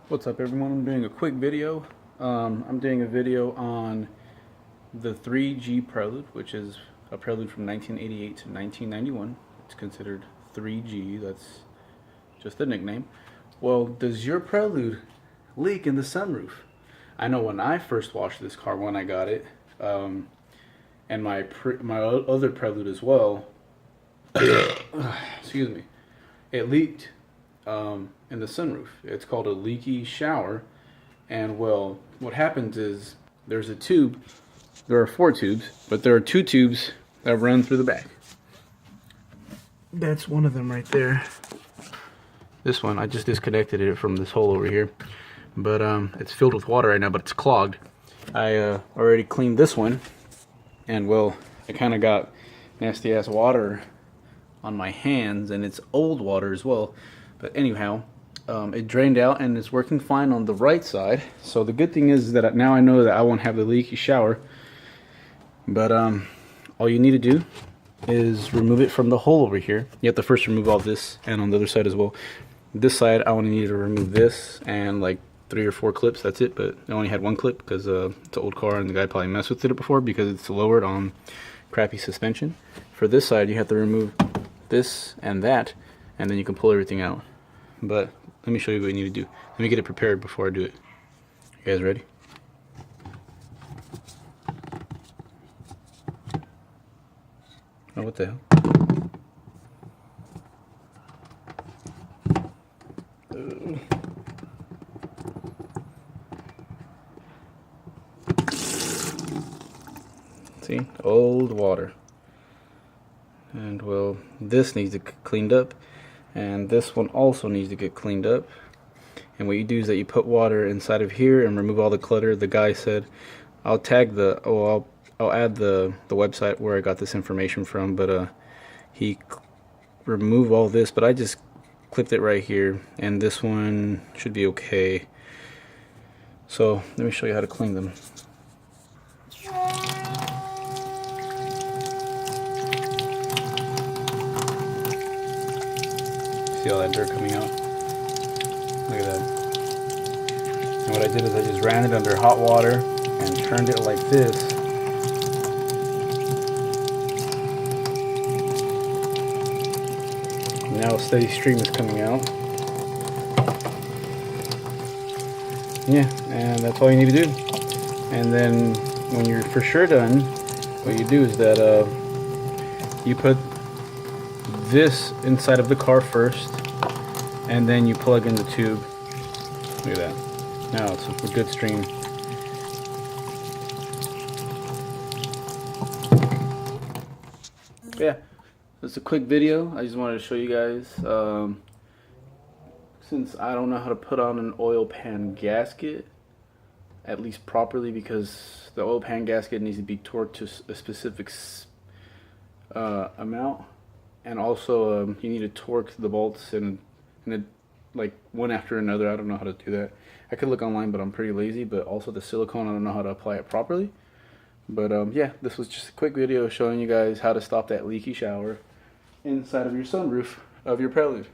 What's up everyone, I'm doing a quick video. I'm doing a video on the 3G Prelude, which is a Prelude from 1988 to 1991. It's considered 3G, that's just a nickname. Well, does your Prelude leak in the sunroof? I know when I first washed this car when I got it, and my other Prelude as well, excuse me, it leaked in the sunroof. It's called a leaky shower, and well, what happens is there's a tube. There are 4 tubes, but there are 2 tubes that run through the back. That's one of them right there. This one, I just disconnected it from this hole over here, but it's filled with water right now, but it's clogged. I already cleaned this one, and well, I kind of got nasty ass water on my hands, and it's old water as well. But anyhow, it drained out and it's working fine on the right side. So the good thing is that now I know that I won't have the leaky shower. But all you need to do is remove it from the hole over here. You have to first remove all this, and on the other side as well. This side I only need to remove this and like 3 or 4 clips, that's it. But I only had 1 clip because it's an old car and the guy probably messed with it before because it's lowered on crappy suspension. For this side you have to remove this and that, and then you can pull everything out. But let me show you what you need to do. Let me get it prepared before I do it. You guys ready? Oh, what the hell? See, old water. And well, this needs to get cleaned up, and this one also needs to get cleaned up. And what you do is that you put water inside of here and remove all the clutter. The guy said, I'll tag the, I'll add the website where I got this information from, but he removed all this, but I just clipped it right here, and this one should be okay. So let me show you how to clean them. See all that dirt coming out? Look at that. And what I did is I just ran it under hot water and turned it like this. Now a steady stream is coming out. Yeah, and that's all you need to do. And then when you're for sure done, what you do is that you put this inside of the car first, and then you plug in the tube. Look at that. Now it's a good stream. Yeah, it's a quick video. I just wanted to show you guys. Since I don't know how to put on an oil pan gasket, at least properly, because the oil pan gasket needs to be torqued to a specific amount. And also you need to torque the bolts and it, like one after another. I don't know how to do that. I could look online, but I'm pretty lazy. But also the silicone, I don't know how to apply it properly. But yeah, this was just a quick video showing you guys how to stop that leaky shower inside of your sunroof of your Prelude.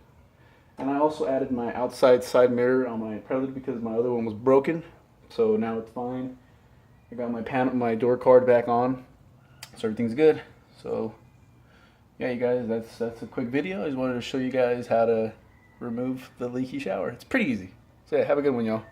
And I also added my outside side mirror on my Prelude because my other one was broken. So now it's fine. I got my door card back on, so everything's good. So yeah, you guys, that's a quick video. I just wanted to show you guys how to remove the leaky shower. It's pretty easy. So yeah, have a good one, y'all.